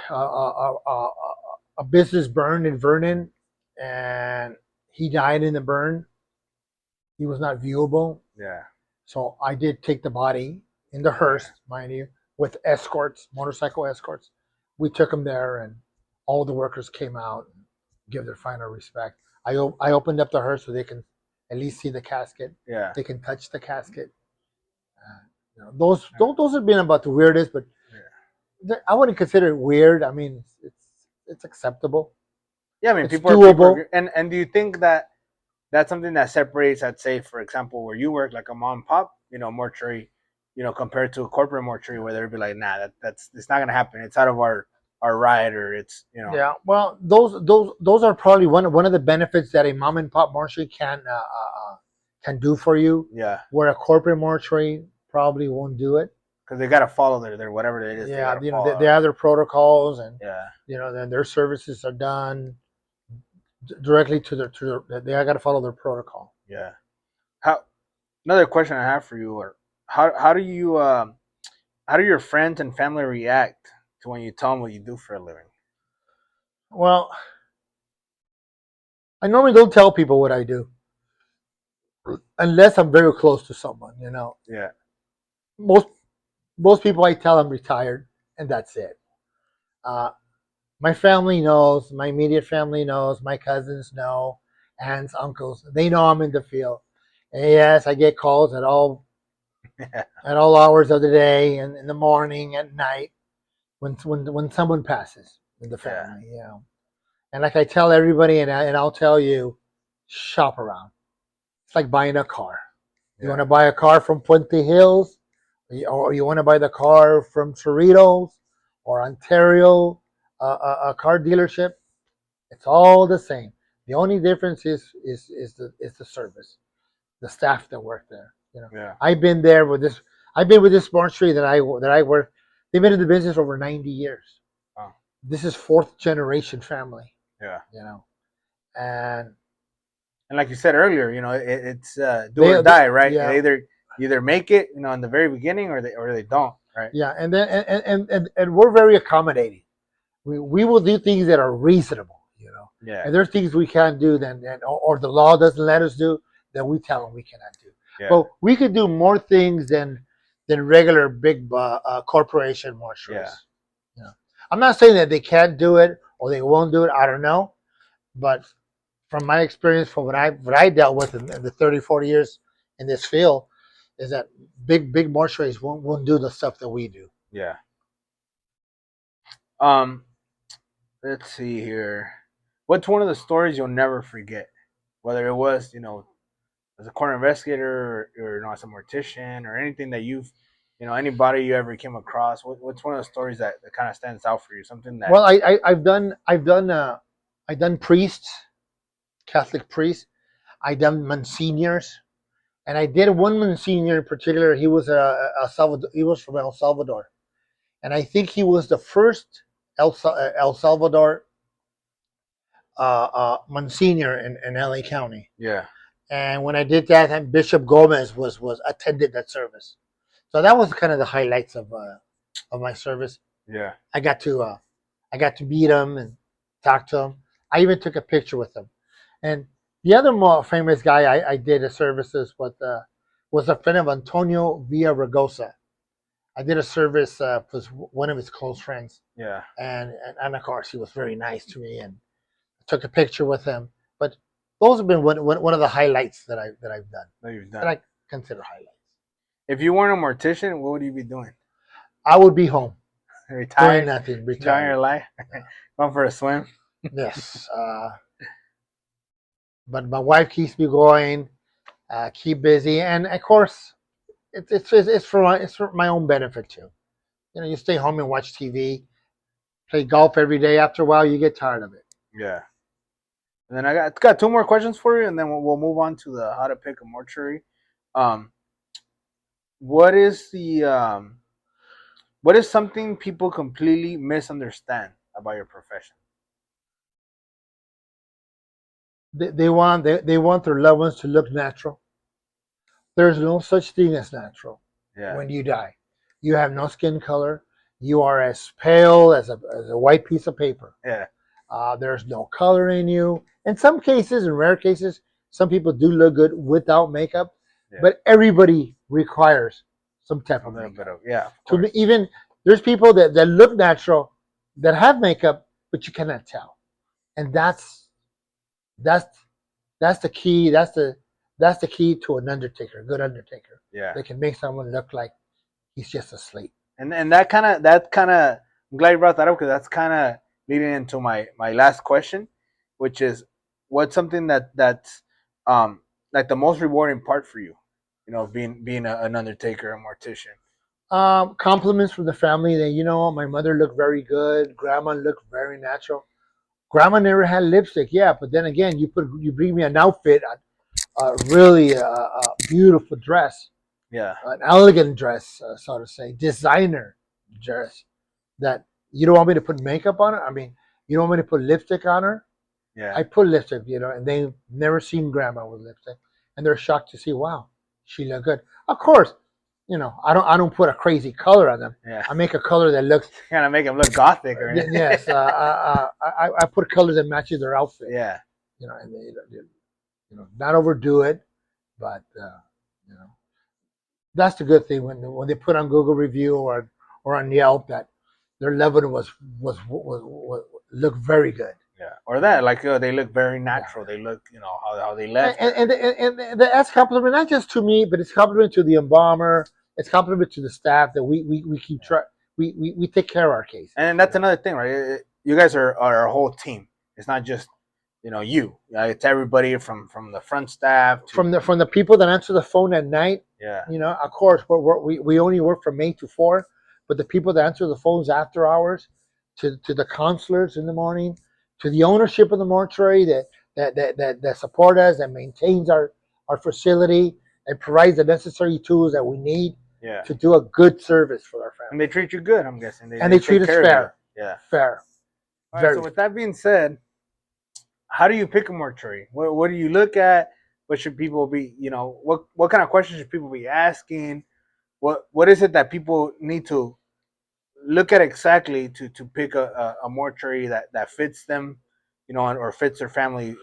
a business burn in Vernon, and he died in the burn. He was not viewable. Yeah. So I did take the body in the hearse, mind you, with escorts, motorcycle escorts. We took him there, and all the workers came out and give their final respect. I opened up the hearse so they can at least see the casket. Yeah. They can touch the casket. Those have been about the weirdest, but I wouldn't consider it weird. I mean, it's acceptable. Yeah, I mean, it's people doable. And do you think that that's something that separates, I'd say, for example, where you work, like a mom and pop, mortuary, compared to a corporate mortuary where they'd be like, nah, that's it's not gonna happen. It's out of our ride, or it's. Yeah, well, those are probably one of the benefits that a mom and pop mortuary can do for you. Yeah. Where a corporate mortuary probably won't do it. Because they gotta follow their whatever it is. Yeah, they have their protocols, and yeah, then their services are done directly to their. They got to follow their protocol. Yeah. Another question I have for you, or how do your friends and family react to when you tell them what you do for a living? Well, I normally don't tell people what I do. unless I'm very close to someone. Yeah. Most most people I tell I'm retired, and that's it. Uh, my family knows, my immediate family knows, my cousins know, aunts, uncles, they know I'm in the field. And yes, I get calls at all hours of the day, and in the morning, at night, when someone passes in the Yeah. family. And like I tell everybody, and I'll tell you, shop around. It's like buying a car. You want to buy a car from Puente Hills, or you want to buy the car from Cerritos or Ontario, a car dealership. It's all the same. The only difference is the service, the staff that work there. Yeah. I've been there with this. I've been with this mortuary that I work. They've been in the business over 90 years. Oh. This is fourth generation family. Yeah. And like you said earlier, it's do or die, right? Yeah. Either make it, in the very beginning, or they don't, right? Yeah, and then and we're very accommodating. We will do things that are reasonable. Yeah. And there's things we can't do or the law doesn't let us do, that we tell them we cannot do. Yeah. But we could do more things than regular big corporation mortuaries. Yeah. I'm not saying that they can't do it or they won't do it. I don't know, but from my experience, from what I dealt with in the 30, 40 years in this field, is that big mortuaries won't do the stuff that we do. Yeah. Let's see here. What's one of the stories you'll never forget? Whether it was, as a coroner investigator, or as a mortician, or anything that anybody you ever came across. What's one of the stories that kind of stands out for you? Something that. Well, I've done priests, Catholic priests. I've done monsignors, and I did one monsignor in particular. He was he was from El Salvador, and I think he was the first El Salvador Monsignor in LA County. Yeah. And when I did that, Bishop Gomez was attended that service. So that was kind of the highlights of my service. Yeah. I got to meet him and talk to him. I even took a picture with him. And the other more famous guy I did a services with was a friend of Antonio Villaraigosa. I did a service with one of his close friends. Yeah. And of course he was very nice to me, and took a picture with him. But those have been one of the highlights that I've done. That you've done. That I consider highlights. If you weren't a mortician, what would you be doing? I would be home. Retired. Doing nothing. Enjoying Retired. your life. Going for a swim. Yes. But my wife keeps me going, keep busy, and of course, it's for my own benefit too. You stay home and watch TV, play golf every day. After a while, you get tired of it. Yeah. And then I got two more questions for you, and then we'll move on to the how to pick a mortuary. What is something people completely misunderstand about your profession? They want their loved ones to look natural. There's no such thing as natural. Yeah. When you die, you have no skin color. You are as pale as a white piece of paper. Yeah. There's no color in you. In some cases, in rare cases, some people do look good without makeup, but everybody requires some type of makeup. To me, even there's people that look natural, that have makeup, but you cannot tell, and that's the key. That's the key to an undertaker, a good undertaker. Yeah. They can make someone look like he's just asleep. And that kind of I'm glad you brought that up, because that's kind of leading into my last question, which is, what's something that's like the most rewarding part for you, being an undertaker, a mortician? Compliments from the family that my mother looked very good, grandma looked very natural. Grandma never had lipstick, yeah, but then again, you bring me an outfit, really a beautiful dress, an elegant dress, so to say, designer dress, that you don't want me to put makeup on her. I mean, you don't want me to put lipstick on her. Yeah. I put lipstick, and they've never seen grandma with lipstick, and they're shocked to see, wow, she looked good. Of course, I don't put a crazy color on them. Yeah. I make a color that looks kind of make them look gothic, or anything. Yes. I put colors that matches their outfit. Yeah. And they, not overdo it, But you know, that's the good thing when they put on Google review or on Yelp that their level was looked very good. Yeah, or that like they look very natural. They look, how they left. And that's compliment not just to me, but it's compliment to the embalmer. It's compliment to the staff that we keep track. We take care of our cases. And that's another thing, right? You guys are a whole team. It's not just you. It's everybody from the front staff from the people that answer the phone at night. Yeah. Of course, we only work from 8 to 4, but the people that answer the phones after hours, to the counselors in the morning, to the ownership of the mortuary that support us and maintains our facility and provides the necessary tools that we need to do a good service for our family. And they treat you good, I'm guessing. They treat us fair. Yeah. Fair. All right, so with that being said, how do you pick a mortuary? What do you look at? What should people be, what kind of questions should people be asking? What is it that people need to look at exactly to pick a mortuary that fits them, or fits their family,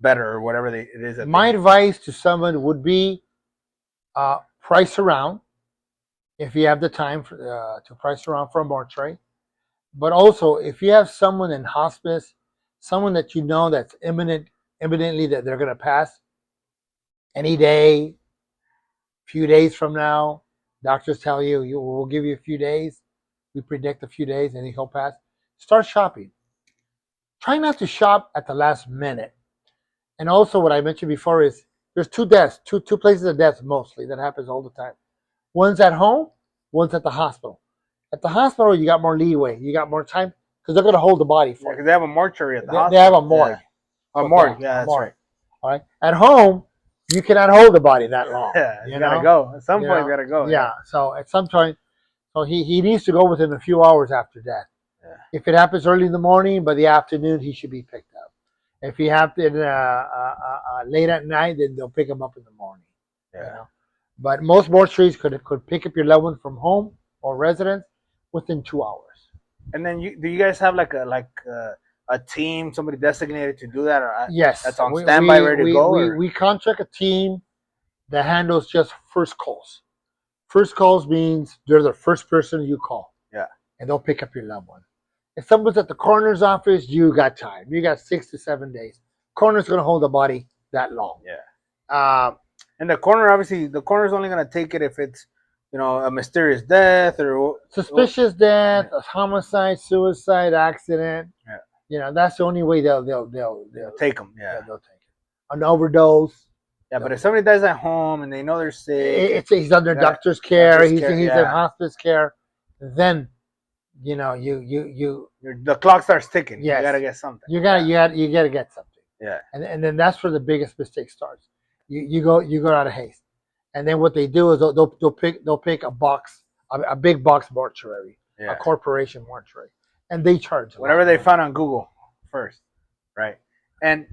better, or whatever it is. My advice to someone would be price around if you have the time to price around for a mortuary. But also, if you have someone in hospice, someone that you know that's imminently that they're going to pass any day, few days from now, doctors tell you, we'll give you a few days. We predict a few days and he'll pass. Start shopping. Try not to shop at the last minute. And also, what I mentioned before is there's two deaths, two places of death mostly that happens all the time. One's at home, one's at the hospital. At the hospital, you got more leeway, you got more time because they're going to hold the body for you. Because they have a mortuary at the hospital. They have a morgue. Yeah. A morgue, yeah, that's right. All right. At home, you cannot hold the body that long. Yeah, you gotta go. At some point, you gotta go. Yeah. So at some point, he needs to go within a few hours after death. Yeah. If it happens early in the morning, by the afternoon, he should be picked up. If he happens late at night, then they'll pick him up in the morning. Yeah. But most mortuaries could pick up your loved one from home or residence within 2 hours. And then do you guys have like a team, somebody designated to do that? Or yes, that's on standby, ready to go. We contract a team that handles just first calls. First calls means they're the first person you call. Yeah. And they'll pick up your loved one. If someone's at the coroner's office, you got time. You got 6 to 7 days. Coroner's going to hold the body that long. Yeah. And the coroner's only going to take it if it's, a mysterious death or suspicious death, a homicide, suicide, accident. Yeah. That's the only way they'll take them. Yeah. They'll take it. An overdose. Yeah, but if somebody dies at home and they know they're sick, he's under doctor's care. He's in hospice care. Then, the clock starts ticking. Yes. You gotta get something. You gotta get something. Yeah. And then that's where the biggest mistake starts. You go out of haste, and then what they do is they'll pick a box, a big box mortuary, a corporation mortuary, and they charge whatever they found on Google first, right? And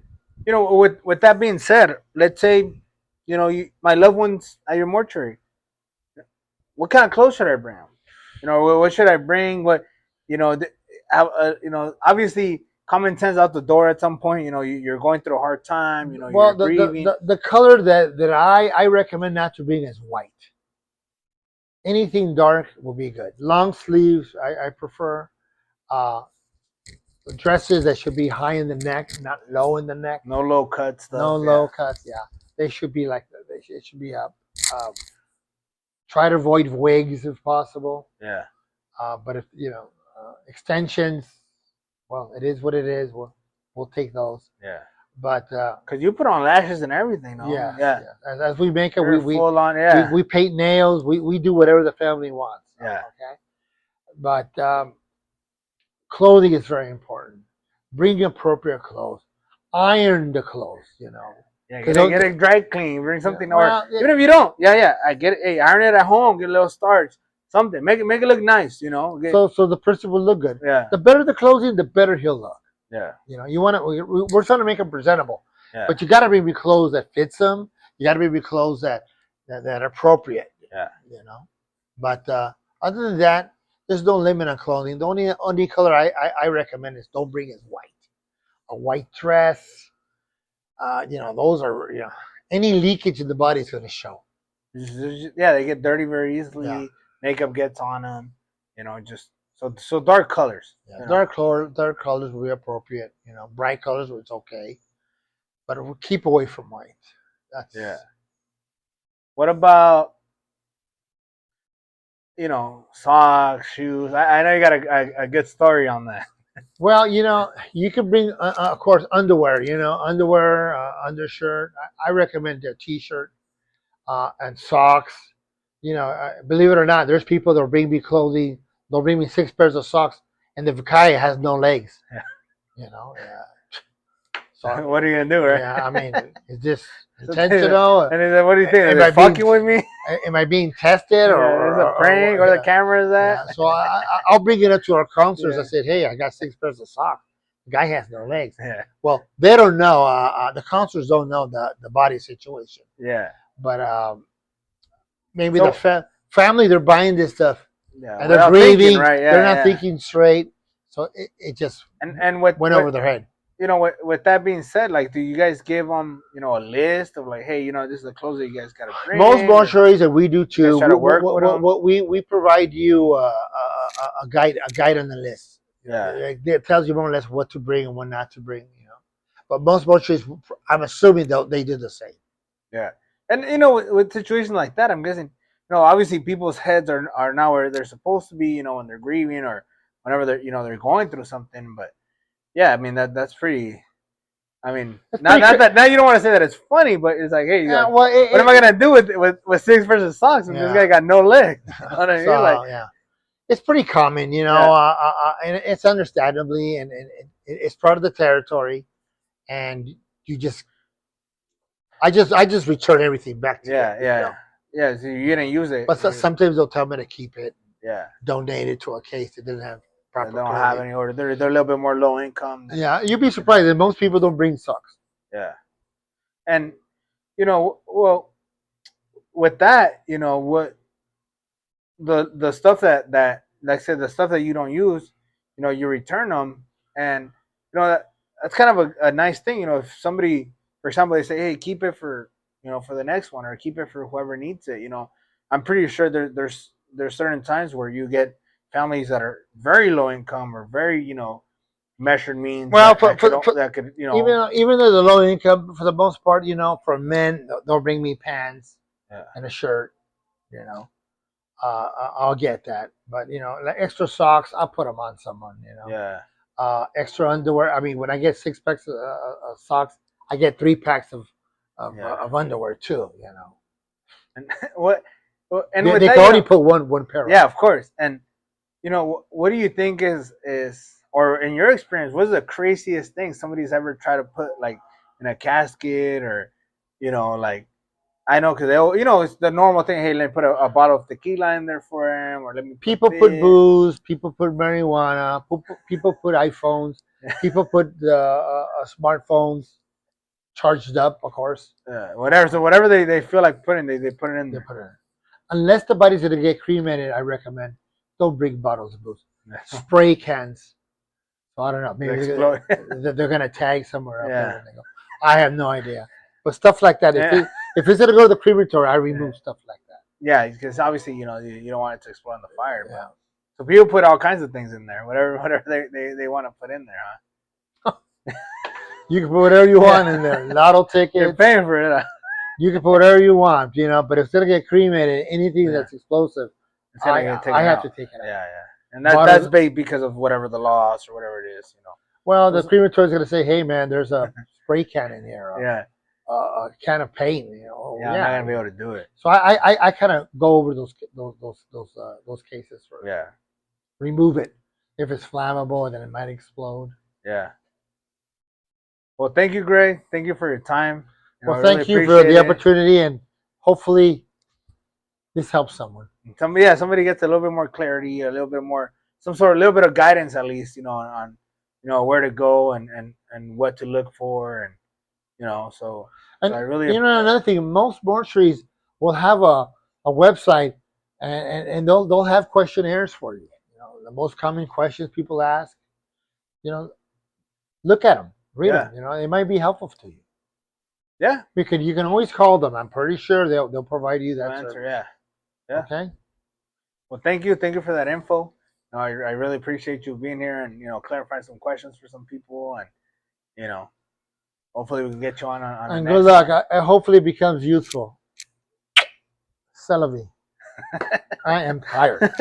with that being said, let's say, my loved ones at your mortuary. What kind of clothes should I bring? What should I bring? What, obviously common sense out the door at some point. You're going through a hard time. Well, you're grieving. The color that I recommend not to bring is white. Anything dark will be good. Long sleeves, I prefer. Dresses that should be high in the neck, not low in the neck. No low cuts. Low cuts. Yeah, they should be like that. It should be up. Try to avoid wigs if possible. Yeah. But if extensions, well, it is what it is. We'll take those. Yeah. But because you put on lashes and everything, no? Yeah. As we make it, we full on. Yeah. We paint nails. We do whatever the family wants. Yeah. Okay. But clothing is very important. Bring appropriate clothes. Iron the clothes. Yeah, get it dry clean. Bring something, even if you don't. Yeah. I get it. Hey, iron it at home. Get a little starch. Something. Make it look nice. So the person will look good. Yeah. The better the clothing, the better he'll look. Yeah. You want to. We're trying to make him presentable. Yeah. But you got to bring me clothes that fits them. You got to bring me clothes that are appropriate. Yeah. But other than that, there's no limit on clothing. The only color I recommend is don't bring is white. A white dress. Those are any leakage in the body is going to show. Yeah, they get dirty very easily. Yeah. Makeup gets on them. Just so dark colors. Yeah, dark colors will be appropriate. Bright colors it's okay, but it will keep away from white. That's Yeah. What about socks, shoes? I know you got a good story on that. Well, you can bring, of course, underwear. Underwear, undershirt. I recommend a t-shirt and socks. Believe it or not, there's people that will bring me clothing. They'll bring me 6 pairs of socks, and the guy has no legs. Yeah. Yeah. So, what are you gonna do, right? Yeah, I mean, is this intentional? And then, what do you think? Are Am they I fucking being- with me? Am I being tested, Is it a prank? Where the camera is at? Yeah, so I'll bring it up to our counselors. Yeah. I said, hey, I got 6 pairs of socks. The guy has no legs. Yeah. Well, they don't know. The counselors don't know the body situation. Yeah. But maybe the family, they're buying this stuff. Yeah. And they're grieving. Thinking, right? Yeah, they're not thinking straight. So it just went over their head. With that being said, like, do you guys give them, a list of like, hey, this is the clothes that you guys gotta bring? Most mortuaries that we do too. Try to work with them? We provide you a guide on the list. Yeah, it tells you more or less what to bring and what not to bring. But most mortuaries, I'm assuming they do the same. Yeah, and with situations like that, I'm guessing, obviously people's heads are now where they're supposed to be, when they're grieving or whenever they're going through something, but. Yeah, I mean that's pretty. I mean, not that now you don't want to say that it's funny, but it's like, hey, what am I gonna do with 6 pairs of socks and this guy got no legs? Yeah, it's pretty common, and it's understandably, and it's part of the territory, and I just return everything back to you. Yeah. So you're gonna use it, but sometimes they'll tell me to keep it. Yeah, donate it to a case that didn't have. They don't have any order. They're a little bit more low income. Yeah, you'd be surprised that most people don't bring socks. Yeah, and well, with that, what the stuff that like I said, the stuff that you don't use, you return them, and that's kind of a nice thing. If somebody, for example, they say, hey, keep it for for the next one, or keep it for whoever needs it. I'm pretty sure there's certain times where you get families that are very low income or very measured means. Well, that could even though the low income, for the most part, for men, they'll bring me pants and a shirt. I'll get that, but like extra socks, I'll put them on someone. Yeah. Extra underwear. I mean, when I get 6 packs of socks, I get 3 packs of underwear too. And what? And they can only put one pair. Yeah, of course. And what do you think is, or in your experience, what's the craziest thing somebody's ever tried to put like in a casket, or like, I know because they it's the normal thing. Hey, let me put a bottle of tequila in there for him, or let me. People put booze. People put marijuana. People put iPhones. People put smartphones charged up, of course. Whatever. So whatever they feel like putting, they put it in there. They put it in. Unless the body's gonna get cremated, I recommend don't bring bottles of booze. Spray cans. So I don't know. Maybe they're gonna tag somewhere up there. And they go. I have no idea. But stuff like that. If it's gonna go to the crematory, I remove stuff like that. Yeah, because obviously you don't want it to explode in the fire. Yeah. So people put all kinds of things in there, whatever they want to put in there, huh? You can put whatever you want in there. Lotto tickets. You're paying for it. Huh? You can put whatever you want, but if it's gonna get cremated, anything that's explosive, I have to take it out. Yeah. And that's because of whatever the laws or whatever it is, Well, the crematory is gonna say, "Hey, man, there's a spray can in here. A can of paint. Yeah, I'm not gonna be able to do it. So I kind of go over those cases for remove it if it's flammable and then it might explode. Yeah. Well, thank you, Greg. Thank you for your time. Well, thank you for the opportunity, and hopefully this helps someone. Somebody gets a little bit more clarity, a little bit more, a little bit of guidance at least, on where to go and what to look for, and so I really another thing, most mortuaries will have a website, and they'll have questionnaires for you. The most common questions people ask. Look at them, read them. It might be helpful to you. Yeah. You can always call them. I'm pretty sure they'll provide you that Answer. service. Yeah. Yeah. Okay. Well, thank you for that info. I really appreciate you being here and clarifying some questions for some people, and hopefully we can get you on the And next good luck. one. Hopefully it becomes useful. Celebi. I am tired.